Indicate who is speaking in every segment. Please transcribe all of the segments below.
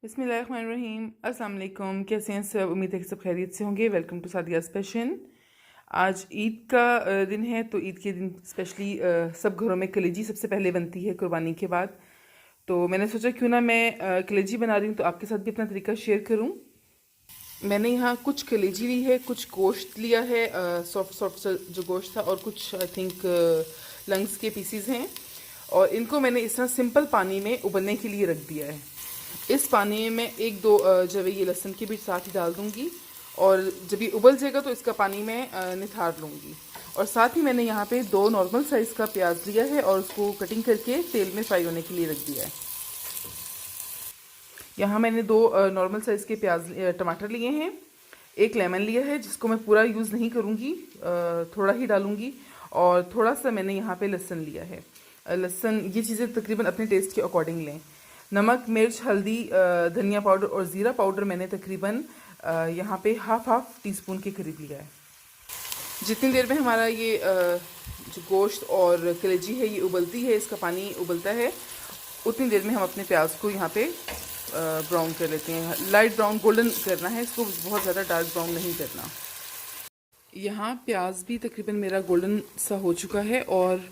Speaker 1: बिस्मिल्लाहिर्रहमानिर्रहीम। अस्सलाम वालेकुम। कैसे हैं सब? उम्मीद है कि सब खैरियत से होंगे। वेलकम टू सादिया स्पेशन। आज ईद का दिन है, तो ईद के दिन स्पेशली सब घरों में कलेजी सबसे पहले बनती है कुर्बानी के बाद। तो मैंने सोचा क्यों ना मैं कलेजी बना रही हूँ तो आपके साथ भी अपना तरीका शेयर करूँ। मैंने यहाँ कुछ कलेजी ली है, कुछ गोश्त लिया है, सॉफ्ट सॉफ्ट जो गोश्त था, और कुछ आई थिंक लंग्स के पीसीज हैं, और इनको मैंने इस तरह सिंपल पानी में उबलने के लिए रख दिया है। इस पानी में मैं एक दो जवे ये लहसुन की भी साथ ही डाल दूंगी, और जब ये उबल जाएगा तो इसका पानी मैं निथार लूँगी। और साथ ही मैंने यहाँ पे 2 नॉर्मल साइज़ का प्याज लिया है और उसको कटिंग करके तेल में फ्राई होने के लिए रख दिया है। यहाँ मैंने 2 नॉर्मल साइज़ के टमाटर लिए हैं, एक लेमन लिया है जिसको मैं पूरा यूज़ नहीं करूँगी, थोड़ा ही डालूँगी, और थोड़ा सा मैंने यहाँ पे लहसुन लिया है। लहसुन, ये चीज़ें तकरीबन अपने टेस्ट के अकॉर्डिंग लें। नमक, मिर्च, हल्दी, धनिया पाउडर और ज़ीरा पाउडर मैंने तकरीबन यहाँ पे हाफ टीस्पून के करीब लिया है। जितनी देर में हमारा ये जो गोश्त और कलेजी है ये उबलती है, इसका पानी उबलता है, उतनी देर में हम अपने प्याज को यहाँ पे ब्राउन कर लेते हैं। लाइट ब्राउन गोल्डन करना है इसको, बहुत ज़्यादा डार्क ब्राउन नहीं करना। यहाँ प्याज भी तकरीबन मेरा गोल्डन सा हो चुका है, और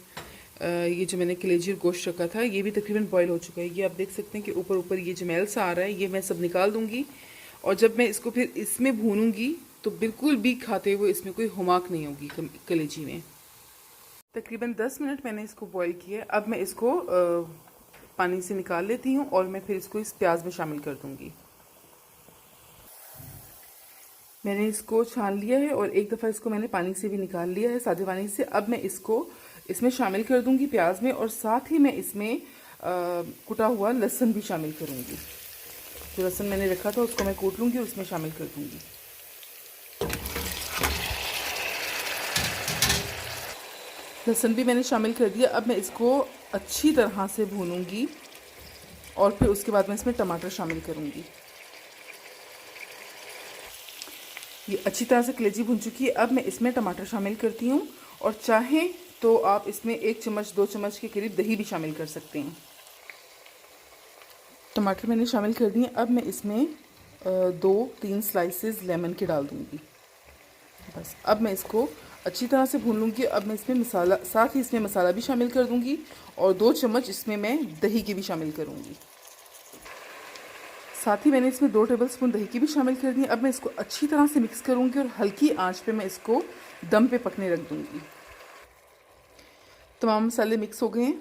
Speaker 1: ये जो मैंने कलेजी और गोश्त रखा था ये भी तकरीबन बॉईल हो चुका है। ये आप देख सकते हैं कि ऊपर ऊपर ये जमेल सा आ रहा है, ये मैं सब निकाल दूंगी। और जब मैं इसको फिर इसमें भूनूंगी तो बिल्कुल भी खाते हुए इसमें कोई हुमाक नहीं होगी कलेजी में। तकरीबन 10 मिनट मैंने इसको बॉईल किया। अब मैं इसको पानी से निकाल लेती हूँ, और मैं फिर इसको इस प्याज में शामिल कर दूँगी। मैंने इसको छान लिया है, और एक दफ़ा इसको मैंने पानी से भी निकाल लिया है, सादे पानी से। अब मैं इसको इसमें शामिल कर दूंगी प्याज में, और साथ ही मैं इसमें कुटा हुआ लहसुन भी शामिल करूंगी। जो लहसुन मैंने रखा था उसको मैं कूट लूँगी और उसमें शामिल कर दूंगी। लहसुन भी मैंने शामिल कर दिया। अब मैं इसको अच्छी तरह से भूनूंगी, और फिर उसके बाद मैं इसमें टमाटर शामिल करूँगी। ये अच्छी तरह से कलेजी भुन चुकी है। अब मैं इसमें टमाटर शामिल करती हूँ, और चाहें तो आप इसमें 1 चम्मच 2 चम्मच के करीब दही भी शामिल कर सकते हैं। टमाटर मैंने शामिल कर दिए। अब मैं इसमें 2-3 स्लाइसेस लेमन के डाल दूँगी। बस अब मैं इसको अच्छी तरह से भून लूँगी। अब मैं इसमें मसाला, साथ ही इसमें मसाला भी शामिल कर दूँगी, और 2 चम्मच इसमें मैं दही की भी शामिल करूँगी। साथ ही मैंने इसमें 2 टेबलस्पून दही की भी शामिल कर दी। अब मैं इसको अच्छी तरह से मिक्स करूँगी, और हल्की आंच पे मैं इसको दम पे पकने रख दूँगी। तमाम मसाले मिक्स हो गए हैं,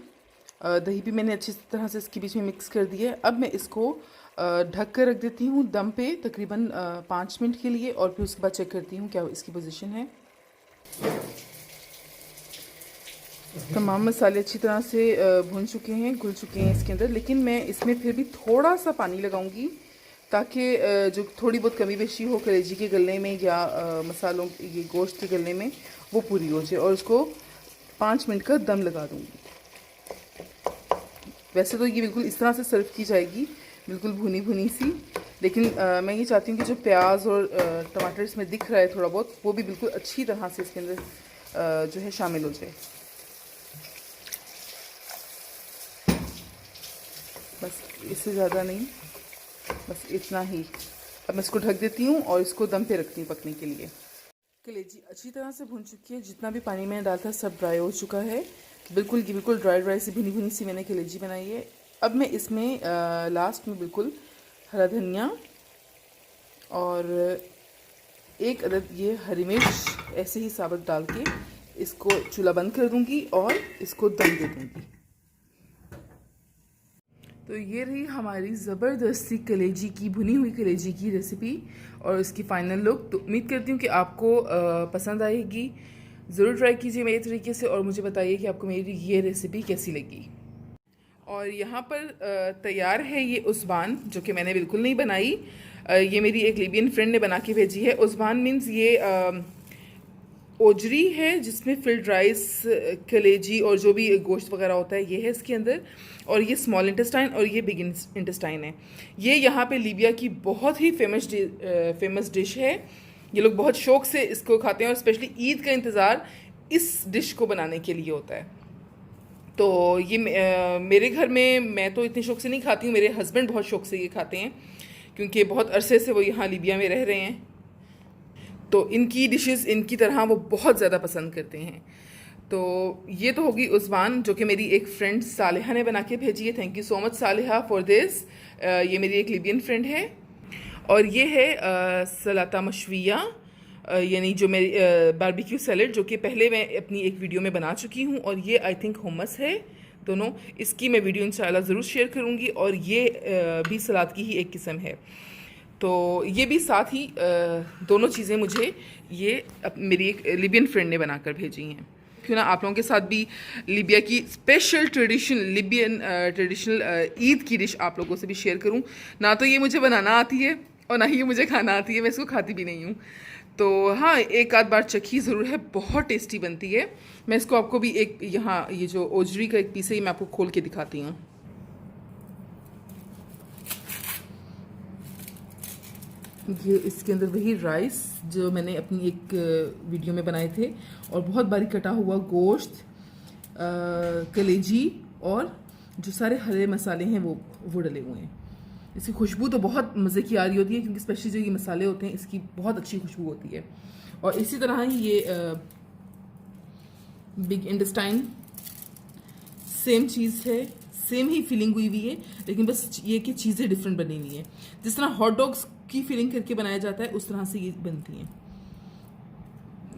Speaker 1: दही भी मैंने अच्छी तरह से इसके बीच में मिक्स कर दिया है। अब मैं इसको ढक कर रख देती हूँ दम पे तकरीबन 5 मिनट के लिए, और फिर उसके बाद चेक करती हूँ क्या इसकी पोजीशन है। तमाम मसाले अच्छी तरह से भुन चुके हैं, घुल चुके हैं इसके अंदर, लेकिन मैं इसमें फिर भी थोड़ा सा पानी लगाऊंगी, ताकि जो थोड़ी बहुत कमी बेशी हो कलेजी के गलने में या मसालों ये गोश्त के गलने में, वो पूरी हो जाए। और उसको 5 मिनट का दम लगा दूंगी। वैसे तो ये बिल्कुल इस तरह से सर्व की जाएगी, बिल्कुल भुनी भुनी सी, लेकिन मैं ये चाहती हूँ कि जो प्याज और टमाटर इसमें दिख रहा है थोड़ा बहुत, वो भी बिल्कुल अच्छी तरह से इसके अंदर जो है शामिल हो जाए। बस इससे ज़्यादा नहीं, बस इतना ही। अब मैं इसको ढक देती हूँ और इसको दम पे रखती हूँ पकने के लिए। कलेजी अच्छी तरह से भुन चुकी है, जितना भी पानी मैंने डाला था सब ड्राई हो चुका है। बिल्कुल ड्राई सी भुनी भुनी सी मैंने कलेजी बनाई है। अब मैं इसमें लास्ट में बिल्कुल हरा धनिया और 1 अदद ये हरी मिर्च ऐसे ही साबुत डाल के इसको चूल्हा बंद कर दूँगी और इसको दम दे दूँगी। तो ये रही हमारी ज़बरदस्ती कलेजी की, भुनी हुई कलेजी की रेसिपी और इसकी फ़ाइनल लुक। तो उम्मीद करती हूँ कि आपको पसंद आएगी। ज़रूर ट्राई कीजिए मेरे तरीके से, और मुझे बताइए कि आपको मेरी ये रेसिपी कैसी लगी। और यहाँ पर तैयार है ये उज़बान, जो कि मैंने बिल्कुल नहीं बनाई, ये मेरी एक लीबियन फ्रेंड ने बना के भेजी है। उज़बान मीन्स ये ओजरी है जिसमें फिल्ड राइस, कलेजी और जो भी गोश्त वगैरह होता है ये है इसके अंदर, और ये स्मॉल इंटेस्टाइन और ये बिग इंटेस्टाइन है। ये यहाँ पे लीबिया की बहुत ही फेमस डिश है। ये लोग बहुत शौक से इसको खाते हैं, और स्पेशली ईद का इंतज़ार इस डिश को बनाने के लिए होता है। तो ये मेरे घर में मैं तो इतने शौक से नहीं खाती हूँ, मेरे हस्बैंड बहुत शौक से ये खाते हैं क्योंकि बहुत अरसे से वो यहाँ लीबिया में रह रहे हैं, तो इनकी डिशेस इनकी तरह वो बहुत ज़्यादा पसंद करते हैं। तो ये तो होगी उस्मान, जो कि मेरी एक फ्रेंड सालिहा ने बना के भेजी है। Thank you so much सालिहा for this. ये मेरी एक लीबियन फ्रेंड है। और ये है सलाता मशविया, यानी जो मेरी बारबेक्यू सैलेड, जो कि पहले मैं अपनी एक वीडियो में बना चुकी हूँ। और ये आई थिंक हुमस है दोनों, इसकी मैं वीडियो इंशाल्लाह ज़रूर शेयर करूँगी। और ये भी सलाद की ही एक किस्म है। तो ये भी साथ ही दोनों चीज़ें मुझे ये मेरी एक लीबियन फ्रेंड ने बनाकर भेजी हैं। क्यों ना आप लोगों के साथ भी लीबिया की स्पेशल लीबियन ट्रेडिशनल ईद की डिश आप लोगों से भी शेयर करूं। ना तो ये मुझे बनाना आती है और ना ही ये मुझे खाना आती है, मैं इसको खाती भी नहीं हूँ। तो हाँ, एक आध बार चखी ज़रूर है, बहुत टेस्टी बनती है। मैं इसको आपको भी एक यहाँ ये जो ओजरी का एक पीस है, ये मैं आपको खोल के दिखाती हूँ। ये इसके अंदर वही राइस जो मैंने अपनी एक वीडियो में बनाए थे, और बहुत बारीक कटा हुआ गोश्त, कलेजी, और जो सारे हरे मसाले हैं वो डले हुए हैं। इसकी खुशबू तो बहुत मज़े की आ रही होती है, क्योंकि स्पेशली जो ये मसाले होते हैं इसकी बहुत अच्छी खुशबू होती है। और इसी तरह ही ये बिग इंटेस्टाइन, सेम चीज़ है, सेम ही फीलिंग हुई हुई है, लेकिन बस ये कि चीज़ें डिफरेंट बनी हुई हैं। जिस तरह हॉट डॉग्स की फीलिंग करके बनाया जाता है, उस तरह से ये बनती हैं।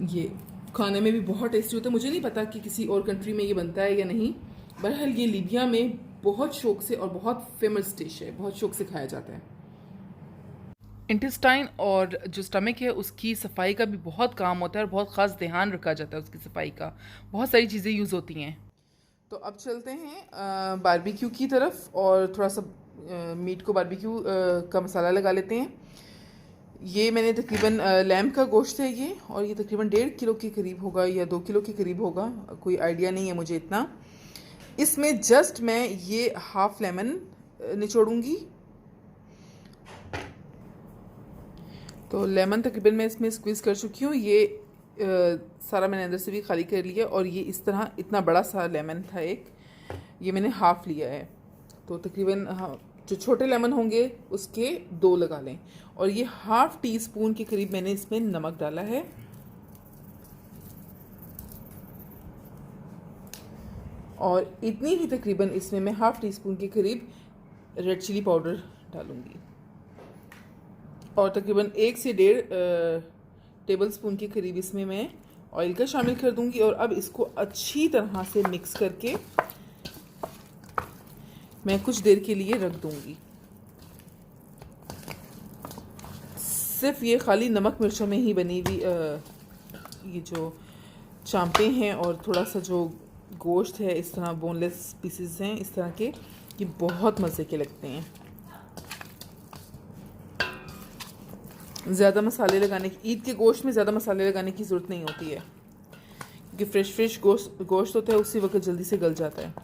Speaker 1: ये खाने में भी बहुत टेस्टी होता है। मुझे नहीं पता कि किसी और कंट्री में ये बनता है या नहीं, बहरहाल ये लीबिया में बहुत शौक से और बहुत फेमस डिश है, बहुत शौक से खाया जाता है। इंटेस्टाइन और जो स्टमक है उसकी सफाई का भी बहुत काम होता है और बहुत ख़ास ध्यान रखा जाता है उसकी सफाई का। बहुत सारी चीज़ें यूज़ होती हैं। तो अब चलते हैं बारबेक्यू की तरफ, और थोड़ा सा मीट को बारबेक्यू का मसाला लगा लेते हैं। ये मैंने तकरीबन लैम्ब का गोश्त है ये, और ये तकरीबन 1.5 किलो के करीब होगा या 2 किलो के करीब होगा, कोई आइडिया नहीं है मुझे इतना। इसमें जस्ट मैं ये हाफ लेमन निचोड़ूंगी। तो लेमन तकरीबन मैं इसमें स्क्वीज़ कर चुकी हूँ। ये सारा मैंने अंदर से भी खाली कर लिया, और ये इस तरह इतना बड़ा सा लेमन था एक, ये मैंने हाफ़ लिया है। तो तकरीबन हाँ, जो छोटे लेमन होंगे उसके 2 लगा लें। और ये ½ टी स्पून के करीब मैंने इसमें नमक डाला है, और इतनी ही तकरीबन इसमें मैं ½ टी स्पून के करीब रेड चिली पाउडर डालूंगी, और तकरीबन 1 से 1.5 टेबल स्पून के करीब इसमें मैं ऑयल का शामिल कर दूंगी। और अब इसको अच्छी तरह से मिक्स करके मैं कुछ देर के लिए रख दूंगी। सिर्फ ये खाली नमक मिर्चों में ही बनी हुई ये जो चांपे हैं, और थोड़ा सा जो गोश्त है, इस तरह बोनलेस पीसेस हैं इस तरह के, ये बहुत मज़े के लगते हैं। ज़्यादा मसाले लगाने की, ईद के गोश्त में ज़्यादा मसाले लगाने की ज़रूरत नहीं होती है, क्योंकि फ्रेश गोश्त होता है, उसी वक्त जल्दी से गल जाता है।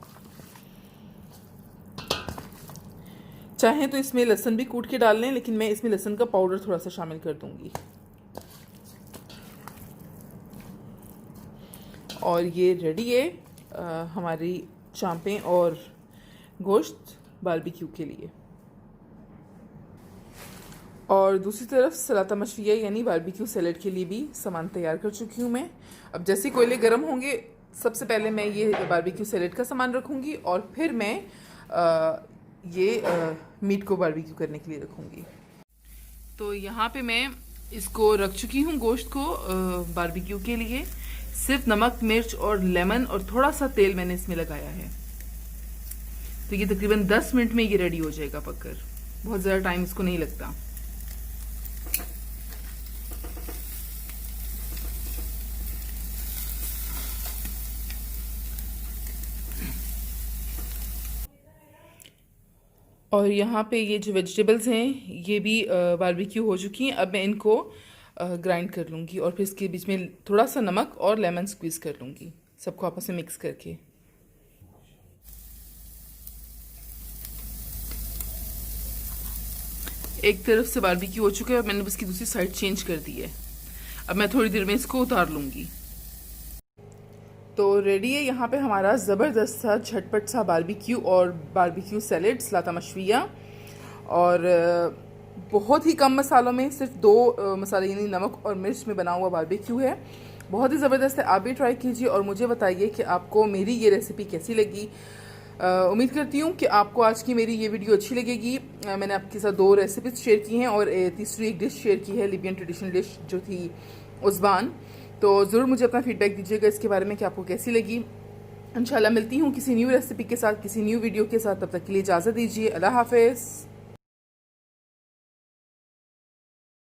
Speaker 1: चाहें तो इसमें लहसुन भी कूट के डाल लें, लेकिन मैं इसमें लहसुन का पाउडर थोड़ा सा शामिल कर दूंगी। और ये रेडी है हमारी चांपें और गोश्त बारबेक्यू के लिए। और दूसरी तरफ सलाता मशविया यानी बारबेक्यू सैलेड के लिए भी सामान तैयार कर चुकी हूँ मैं। अब जैसे कोयले गर्म होंगे, सबसे पहले मैं ये बारबेक्यू सैलेड का सामान रखूँगी, और फिर मैं मीट को बारबेक्यू करने के लिए रखूँगी। तो यहाँ पे मैं इसको रख चुकी हूँ गोश्त को बारबेक्यू के लिए। सिर्फ नमक, मिर्च और लेमन और थोड़ा सा तेल मैंने इसमें लगाया है। तो ये तकरीबन 10 मिनट में ये रेडी हो जाएगा पककर, बहुत ज़्यादा टाइम इसको नहीं लगता। और यहाँ पे ये जो वेजिटेबल्स हैं ये भी बारबेक्यू हो चुकी हैं। अब मैं इनको ग्राइंड कर लूँगी, और फिर इसके बीच में थोड़ा सा नमक और लेमन स्क्वीज़ कर लूँगी, सबको आपस में मिक्स करके। एक तरफ से बारबेक्यू हो चुका है, और मैंने उसकी दूसरी साइड चेंज कर दी है। अब मैं थोड़ी देर में इसको उतार लूँगी। तो रेडी है यहाँ पे हमारा ज़बरदस्त सा झटपट सा बारबेक्यू और बारबेक्यू सैलेड सलाता मशविया। और बहुत ही कम मसालों में सिर्फ 2 मसाले यानी नमक और मिर्च में बना हुआ बारबेक्यू है। बहुत ही ज़बरदस्त है, आप भी ट्राई कीजिए और मुझे बताइए कि आपको मेरी ये रेसिपी कैसी लगी। उम्मीद करती हूँ कि आपको आज की मेरी ये वीडियो अच्छी लगेगी। मैंने आपके साथ 2 रेसिपीज़ शेयर की हैं और तीसरी एक डिश शेयर की है, लिबियन ट्रेडिशनल डिश जो थी उज़बान। तो ज़रूर मुझे अपना फीडबैक दीजिएगा इसके बारे में कि आपको कैसी लगी। इंशाल्लाह मिलती हूँ किसी न्यू रेसिपी के साथ, किसी न्यू वीडियो के साथ। तब तक के लिए इजाज़त दीजिए। अल्लाह हाफ़िज़।